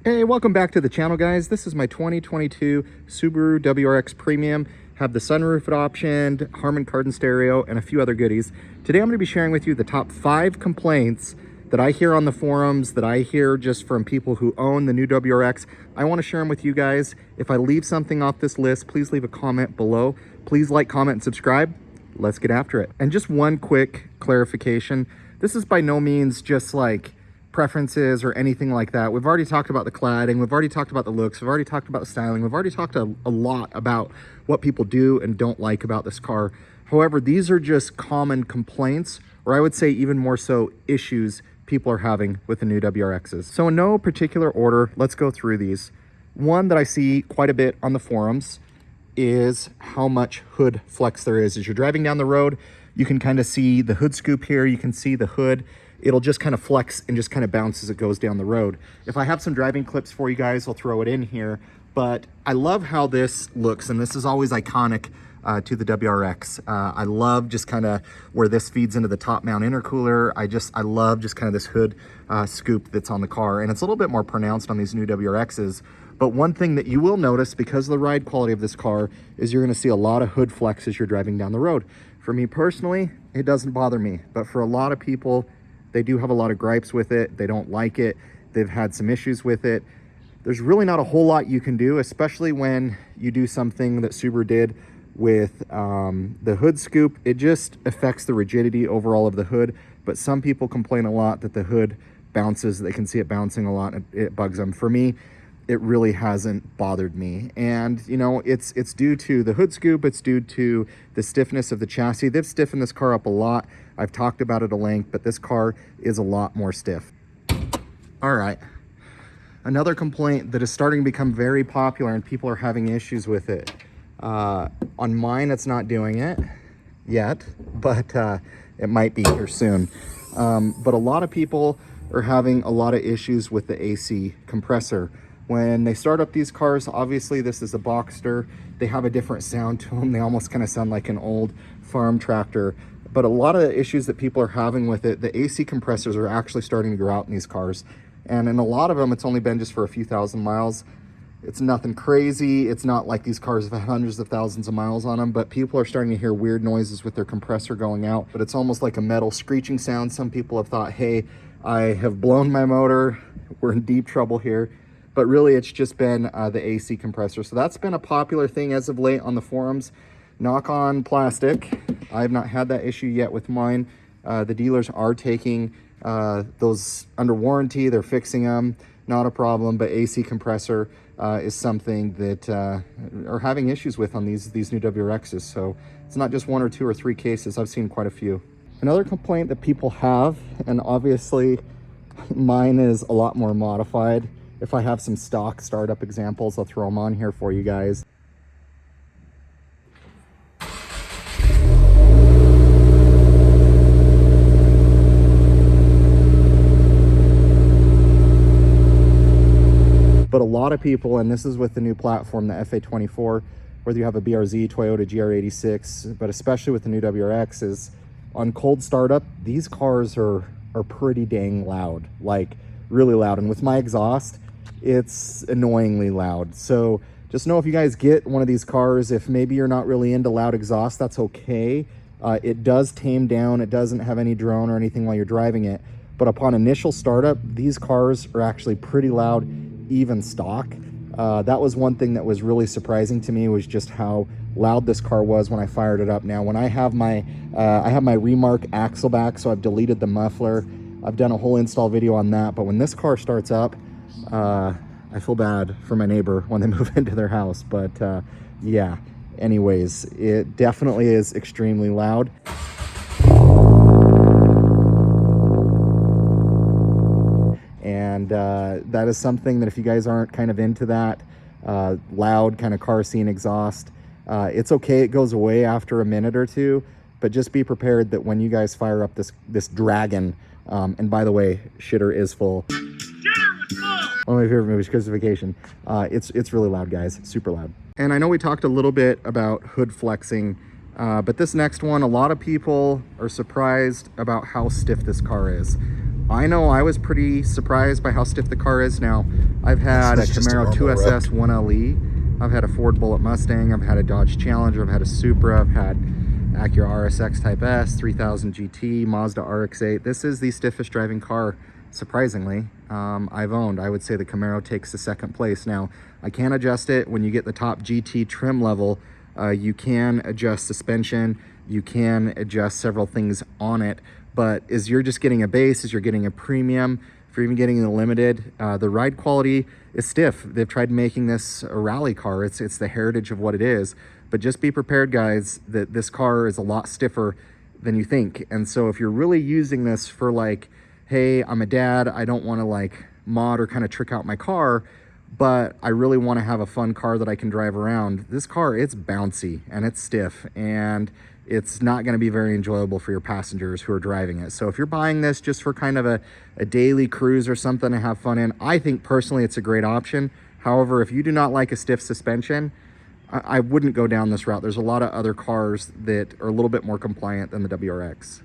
Hey, welcome back to the channel, guys. This is my 2022 Subaru WRX Premium. Have the sunroof optioned, Harman Kardon stereo, and a few other goodies. Today I'm going to be sharing with you the top 5 complaints that I hear on the forums, that I hear just from people who own the new WRX. I want to share them with you guys. If I leave something off this list, please leave a comment below. Please like, comment, and subscribe. Let's get after it. And just one quick clarification. This is by no means just like preferences or anything like that. We've already talked about the cladding, we've already talked about the looks, we've already talked about the styling, we've already talked a lot about what people do and don't like about this car. However, these are just common complaints, or I would say even more so issues people are having with the new WRXs. So in no particular order, let's go through these. One that I see quite a bit on the forums is how much hood flex there is. As you're driving down the road, you can kind of see the hood scoop here, you can see the hood. It'll just kind of flex and just kind of bounce as it goes down the road. If I have some driving clips for you guys, I'll throw it in here. But I love how this looks, and this is always iconic to the WRX. I love just kind of where this feeds into the top mount intercooler. I love just kind of this hood scoop that's on the car, and it's a little bit more pronounced on these new WRXs. But one thing that you will notice because of the ride quality of this car is you're going to see a lot of hood flex as you're driving down the road. For me personally, it doesn't bother me, but for a lot of people, they do have a lot of gripes with it. They don't like it. They've had some issues with it. There's really not a whole lot you can do, especially when you do something that Subaru did with the hood scoop. It just affects the rigidity overall of the hood, but some people complain a lot that the hood bounces. They can see it bouncing a lot and it bugs them. For me, it really hasn't bothered me. And you know, it's due to the hood scoop, it's due to the stiffness of the chassis. They've stiffened this car up a lot. I've talked about it at length, but this car is a lot more stiff. All right, another complaint that is starting to become very popular and people are having issues with it. On mine, it's not doing it yet, but it might be here soon. But a lot of people are having a lot of issues with the AC compressor. When they start up these cars, obviously this is a Boxster. They have a different sound to them. They almost kind of sound like an old farm tractor. But a lot of the issues that people are having with it, the AC compressors are actually starting to grow out in these cars. And in a lot of them, it's only been just for a few thousand miles. It's nothing crazy. It's not like these cars have hundreds of thousands of miles on them, but people are starting to hear weird noises with their compressor going out. But it's almost like a metal screeching sound. Some people have thought, hey, I have blown my motor. We're in deep trouble here. But really, it's just been the AC compressor. So that's been a popular thing as of late on the forums. Knock on plastic, I have not had that issue yet with mine. The dealers are taking those under warranty. They're fixing them, not a problem. But AC compressor is something that are having issues with on these new WRXs. So it's not just 1 or 2 or 3 cases. I've seen quite a few. Another complaint that people have, and obviously mine is a lot more modified. If I have some stock startup examples, I'll throw them on here for you guys. But a lot of people, and this is with the new platform, the FA24, whether you have a BRZ, Toyota GR86, but especially with the new WRXs, on cold startup, these cars are pretty dang loud, like really loud. And with my exhaust, it's annoyingly loud. So just know if you guys get one of these cars, if maybe you're not really into loud exhaust, that's okay. It does tame down. It doesn't have any drone or anything while you're driving it. But upon initial startup, these cars are actually pretty loud, even stock. That was one thing that was really surprising to me, was just how loud this car was when I fired it up. Now, when I have my Remark axle back, so I've deleted the muffler. I've done a whole install video on that. But when this car starts up, I feel bad for my neighbor when they move into their house. But yeah, anyways, it definitely is extremely loud. And that is something that if you guys aren't kind of into that loud kind of car scene exhaust, it's okay. It goes away after a minute or two, but just be prepared that when you guys fire up this Dragon, and by the way, shitter is full. One of my favorite movies, Christmas Vacation. It's really loud, guys. Super loud. And I know we talked a little bit about hood flexing, but this next one, a lot of people are surprised about how stiff this car is. I know I was pretty surprised by how stiff the car is. Now, I've had a Camaro 2SS 1LE, I've had a Ford Bullet Mustang, I've had a Dodge Challenger, I've had a Supra, I've had Acura RSX Type S, 3000 GT, Mazda RX-8. This is the stiffest driving car, surprisingly, I've owned. I would say the Camaro takes the second place. Now, I can adjust it when you get the top GT trim level. You can adjust suspension, you can adjust several things on it, but as you're just getting a base, as you're getting a premium, if you're even getting the limited, the ride quality is stiff. They've tried making this a rally car. It's the heritage of what it is, but just be prepared, guys, that this car is a lot stiffer than you think. And so if you're really using this for like, hey, I'm a dad, I don't want to like mod or kind of trick out my car, but I really want to have a fun car that I can drive around. This car, it's bouncy and it's stiff, and it's not going to be very enjoyable for your passengers who are driving it. So if you're buying this just for kind of a daily cruise or something to have fun in, I think personally it's a great option. However, if you do not like a stiff suspension, I wouldn't go down this route. There's a lot of other cars that are a little bit more compliant than the WRX.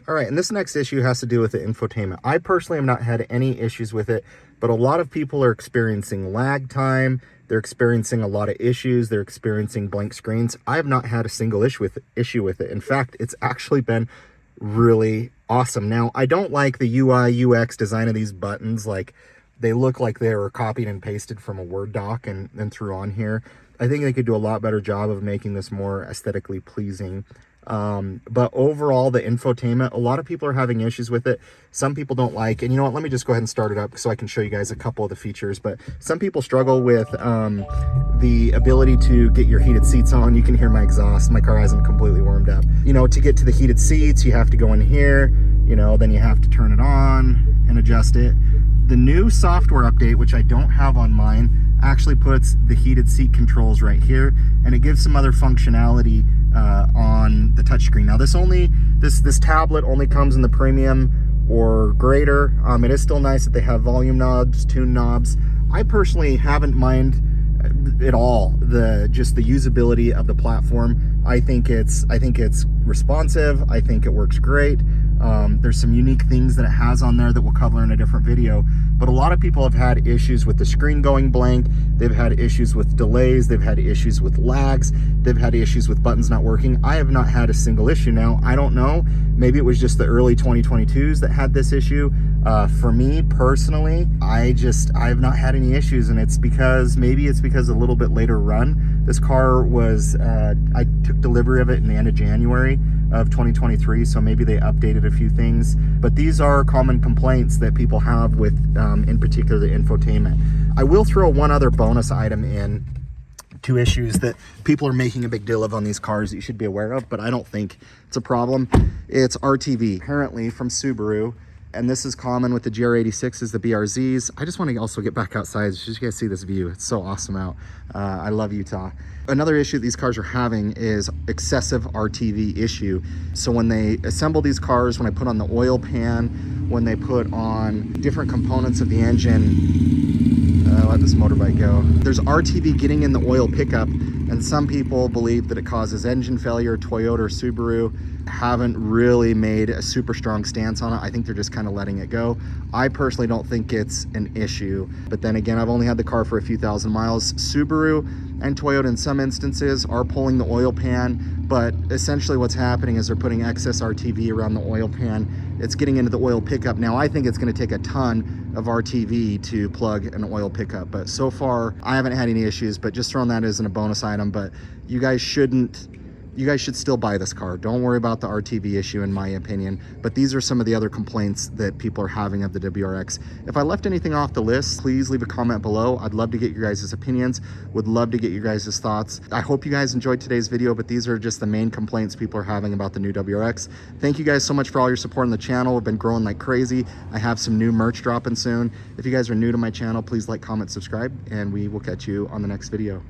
All right, and this next issue has to do with the infotainment. I personally have not had any issues with it, but a lot of people are experiencing lag time. They're experiencing a lot of issues. They're experiencing blank screens. I have not had a single issue with it. In fact, it's actually been really awesome. Now, I don't like the UI, UX design of these buttons. Like, they look like they were copied and pasted from a Word doc and then threw on here. I think they could do a lot better job of making this more aesthetically pleasing. But overall, the infotainment, a lot of people are having issues with it. Some people don't like, and you know what, let me just go ahead and start it up so I can show you guys a couple of the features. But some people struggle with the ability to get your heated seats on. You can hear my exhaust. My car hasn't completely warmed up. You know, to get to the heated seats, you have to go in here, you know, then you have to turn it on and adjust it. The new software update, which I don't have on mine, actually puts the heated seat controls right here, and it gives some other functionality on the touchscreen. Now, this tablet only comes in the premium or greater. It is still nice that they have volume knobs, tune knobs. I personally haven't minded at all just the usability of the platform. I think it's responsive. I think it works great. There's some unique things that it has on there that we'll cover in a different video, but a lot of people have had issues with the screen going blank. They've had issues with delays. They've had issues with lags. They've had issues with buttons not working. I have not had a single issue. Now, I don't know, maybe it was just the early 2022s that had this issue. For me personally, I have not had any issues, and maybe it's because a little bit later run. This car was, I took delivery of it in the end of January of 2023, so maybe they updated a few things, but these are common complaints that people have with, in particular, the infotainment. I will throw one other bonus item in, two issues that people are making a big deal of on these cars that you should be aware of, but I don't think it's a problem. It's RTV, apparently from Subaru, and this is common with the GR86s, the BRZs. I just want to also get back outside so you guys see this view. It's so awesome out. I love Utah. Another issue these cars are having is excessive RTV issue. So when they assemble these cars, when I put on the oil pan, when they put on different components of the engine, let this motorbike go. There's RTV getting in the oil pickup, and some people believe that it causes engine failure. Toyota or Subaru haven't really made a super strong stance on it. I think they're just kind of letting it go. I personally don't think it's an issue, but then again, I've only had the car for a few thousand miles. Subaru and Toyota in some instances are pulling the oil pan, but essentially what's happening is they're putting excess RTV around the oil pan. It's getting into the oil pickup. Now, I think it's going to take a ton of RTV to plug an oil pickup, but so far I haven't had any issues. But just throwing that as a bonus item. But you guys should still buy this car. Don't worry about the RTV issue, in my opinion. But these are some of the other complaints that people are having of the WRX. If I left anything off the list, please leave a comment below. I'd love to get your guys' opinions. Would love to get your guys' thoughts. I hope you guys enjoyed today's video, but these are just the main complaints people are having about the new WRX. Thank you guys so much for all your support on the channel. We've been growing like crazy. I have some new merch dropping soon. If you guys are new to my channel, please like, comment, subscribe, and we will catch you on the next video.